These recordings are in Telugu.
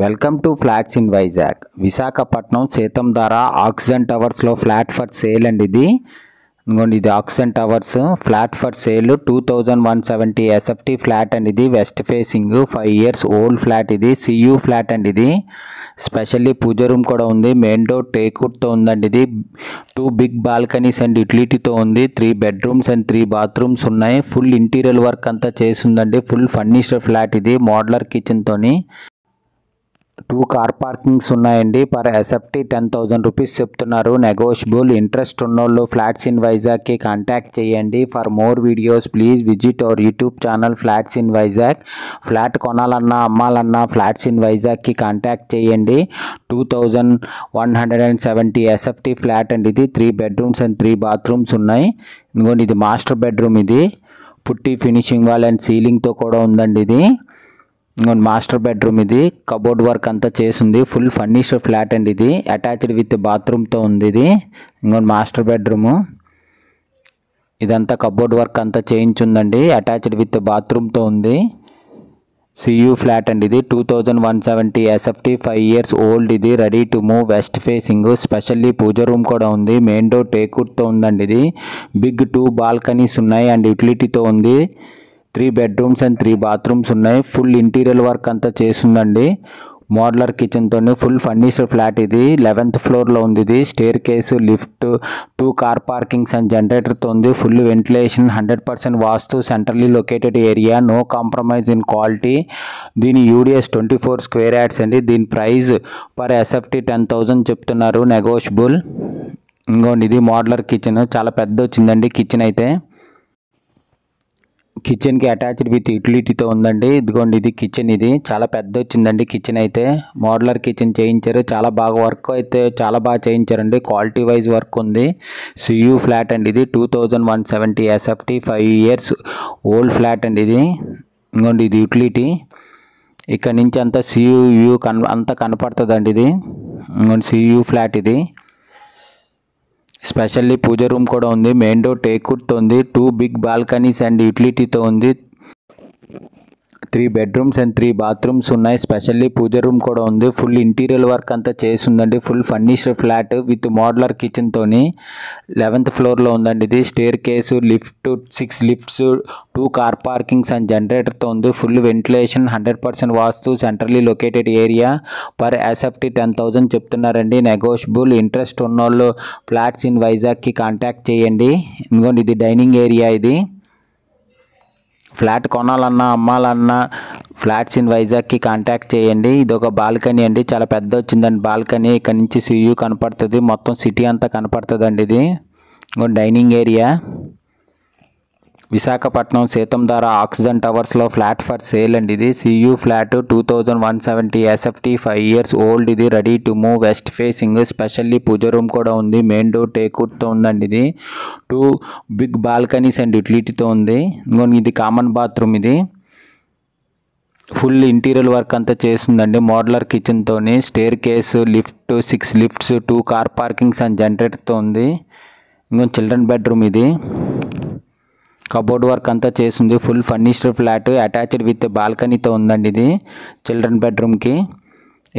Welcome to flats in Vizag. Visakhapatnam Seethammadhara oxygen టవర్స్లో ఫ్లాట్ ఫర్ సేల్ అండి. ఇది oxygen towers flat for sale 2170 SFT flat అండి. ఇది west facing 5 years old flat. ఇది సియూ ఫ్లాట్ అండి. ఇది స్పెషల్లీ పూజ రూమ్ కూడా ఉంది. మెయిన్ డోర్ టేక్వుడ్తో ఉందండి. ఇది 2 బిగ్ బాల్కనీస్ అండ్ యూటిలిటీతో ఉంది. 3 bedrooms అండ్ 3 bathrooms ఉన్నాయి. ఫుల్ ఇంటీరియర్ వర్క్ అంతా చేసిందండి. Full furnished flat. ఇది మోడ్యులర్ కిచెన్తోని 2 కార్ పార్కింగ్స్ ఉన్నాయండి. పర్ ఎస్ఎఫ్టీ 10,000 రూపీస్ చెప్తున్నారు. నెగోషియబుల్. ఇంట్రెస్ట్ ఉన్నోళ్ళు ఫ్లాట్స్ ఇన్ వైజాగ్కి కాంటాక్ట్ చేయండి. For more videos please visit our YouTube channel flats in Vizag. Flat కొనాలన్నా అమ్మాలన్నా ఫ్లాట్స్ ఇన్ వైజాగ్కి కాంటాక్ట్ చేయండి. 2170 ఎస్ఎఫ్టీ ఫ్లాట్ అండి. ఇది 3 bedrooms అండ్ 3 bathrooms ఉన్నాయి. ఇది మాస్టర్ బెడ్రూమ్. ఇది పుట్టి ఫినిషింగ్ వాల్ అండ్ సీలింగ్తో కూడా ఉందండి. ఇది మాస్టర్ బెడ్రూమ్. ఇది కబోర్డ్ వర్క్ అంతా చేసింది. ఫుల్ ఫర్నిష్డ్ ఫ్లాట్ అండి. ఇది అటాచ్డ్ విత్ బాత్రూమ్తో ఉంది. ఇది మాస్టర్ బెడ్రూము. ఇదంతా కబోర్డ్ వర్క్ అంతా చేయించుందండి. అటాచ్డ్ విత్ బాత్రూమ్తో ఉంది. సియూ ఫ్లాట్ అండి. ఇది 2170 ఎస్ఎఫ్టీ 5 years ఓల్డ్. ఇది ready to move. West facing. Specially puja room కూడా ఉంది. మెయిన్ డోర్ టేక్వుడ్తో ఉందండి. ఇది బిగ్ 2 balconies ఉన్నాయి అండ్ యూటిలిటీతో ఉంది. 3 bedrooms అండ్ 3 bathrooms ఉన్నాయి. ఫుల్ ఇంటీరియర్ వర్క్ అంతా చేసిందండి. మోడ్యులర్ కిచెన్తోనే ఫుల్ ఫర్నిష్డ్ ఫ్లాట్. ఇది 11th floorలో ఉంది. ఇది staircase, lift, 2 car parkings and జనరేటర్తో ఉంది. Full ventilation, 100% vastu, centrally located area, no compromise in quality. దీని యూడిఎస్ 24 square yards అండి. దీని ప్రైస్ పర్ ఎస్ఎఫ్టీ 10,000 చెప్తున్నారు. నెగోషియబుల్. ఇది మోడ్యులర్ కిచెన్. చాలా పెద్ద వచ్చిందండి కిచెన్ అయితే. కిచెన్కి అటాచ్డ్ విత్ యూటిలిటీతో ఉందండి. ఇది కిచెన్. ఇది చాలా పెద్ద వచ్చిందండి కిచెన్ అయితే. మోడ్యులర్ కిచెన్ చేయించారు. చాలా బాగా వర్క్ అయితే చాలా బాగా చేయించారండి. క్వాలిటీ వైజ్ వర్క్ ఉంది. సియూ ఫ్లాట్ అండి. ఇది 2170 ఎస్ఎఫ్టీ 5 years ఓల్డ్ ఫ్లాట్ అండి. ఇది ఇది యూటిలిటీ. ఇక్కడ నుంచి అంతా సియూ వ్యూ అంతా కనపడుతుందండి. ఇది సియూ ఫ్లాట్. ఇది స్పెషల్లీ పూజ రూమ్ కూడా ఉంది. మెయిన్ డోర్ టేక్వుడ్తో ఉంది. 2 big balconies అండ్ యూటిలిటీతో ఉంది. 3 bedrooms అండ్ 3 bathrooms ఉన్నాయి. స్పెషల్లీ పూజ రూమ్ కూడా ఉంది. ఫుల్ ఇంటీరియర్ వర్క్ అంతా చేసిందండి. Full furnished flat with modular కిచెన్తోని 11th floorలో ఉందండి. ఇది staircase, lift, 6 lifts, 2 car parkings and జనరేటర్తో ఉంది. Full ventilation, 100% vastu, centrally located area. Per SFT 10,000 చెప్తున్నారండి. నెగోషియబుల్. ఇంట్రెస్ట్ ఉన్నోళ్ళు ఫ్లాట్స్ ఇన్ వైజాగ్కి కాంటాక్ట్ చేయండి. ఇది డైనింగ్ ఏరియా. ఇది ఫ్లాట్ కొనాలన్నా అమ్మాలన్నా ఫ్లాట్స్ ఇన్ వైజాగ్కి కాంటాక్ట్ చేయండి. ఇది ఒక బాల్కనీ అండి. చాలా పెద్ద వచ్చిందండి బాల్కనీ. ఇక్కడ నుంచి సియూ కనపడుతుంది. మొత్తం సిటీ అంతా కనపడుతుందండి. ఇది dining area. Visakhapatnam Seethammadhara oxygen టవర్స్లో ఫ్లాట్ ఫర్ సేల్ అండి. ఇది సియూ ఫ్లాట్ 2170 ఎస్ఎఫ్టీ 5 years ఓల్డ్. ఇది ready to move. West facing. Specially puja room కూడా ఉంది. మెయిన్ డోర్ టేక్వుడ్తో ఉందండి. ఇది 2 big balconies అండ్ యూటిలిటీతో ఉంది. ఇది కామన్ బాత్రూమ్. ఇది ఫుల్ ఇంటీరియర్ వర్క్ అంతా చేస్తుందండి. మోడ్యులర్ కిచెన్తోని staircase, lift, 6 lifts, 2 car parkings and జనరేటర్తో ఉంది. Children bedroom. ఇది కబోర్డ్ వర్క్ అంతా చేసింది. Full furnished flat attached with బాల్కనీతో ఉందండి. ఇది చిల్డ్రన్ బెడ్రూమ్కి.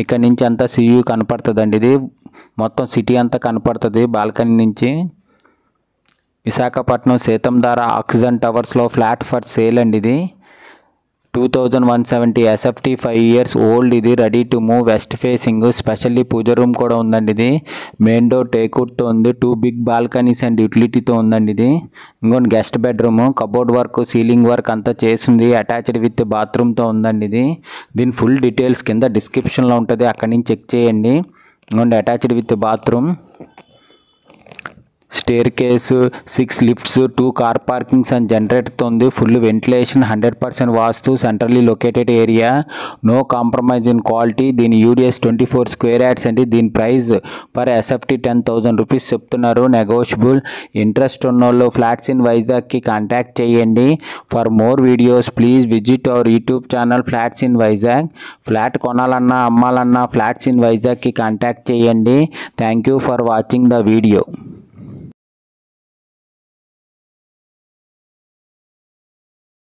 ఇక్కడ నుంచి అంతా సియూ కనపడుతుందండి. ఇది మొత్తం సిటీ అంతా కనపడుతుంది బాల్కనీ నుంచి. విశాఖపట్నం సీతంధార ఆక్సిజన్ టవర్స్లో ఫ్లాట్ ఫర్ సేల్ అండి. ఇది 2170 ఎస్ఎఫ్టీ 5 years ఓల్డ్. ఇది ready to move. West facing. Specially puja room కూడా ఉందండి. ఇది మెయిన్ డోర్ టేక్వుడ్తో ఉంది. 2 big balconies అండ్ యూటిలిటీతో ఉందండి. ఇది guest bedroom. Cupboard work, ceiling work అంతా చేసింది. అటాచ్డ్ విత్ బాత్రూమ్తో ఉందండి. ఇది దీని ఫుల్ డీటెయిల్స్ కింద డిస్క్రిప్షన్లో ఉంటుంది. అక్కడి నుంచి చెక్ చేయండి. Attached with bathroom, staircase, 6 lifts, 2 car parkings and జనరేటర్తో ఉంది. Full ventilation, 100% vastu, centrally located area, no compromise in quality. దీని యూడిఎస్ 24 square yards అండి. దీని ప్రైస్ పర్ ఎస్ఎఫ్టీ 10,000 రూపీస్ చెప్తున్నారు. నెగోషియబుల్. ఇంట్రెస్ట్ ఉన్నోళ్ళు ఫ్లాట్స్ ఇన్ వైజాగ్కి కాంటాక్ట్ చేయండి. For more videos please visit our YouTube channel flats in Vizag. Flat కొనాలన్నా అమ్మాలన్నా ఫ్లాట్స్ ఇన్ వైజాగ్కి కాంటాక్ట్ చేయండి. Thank you for watching the video.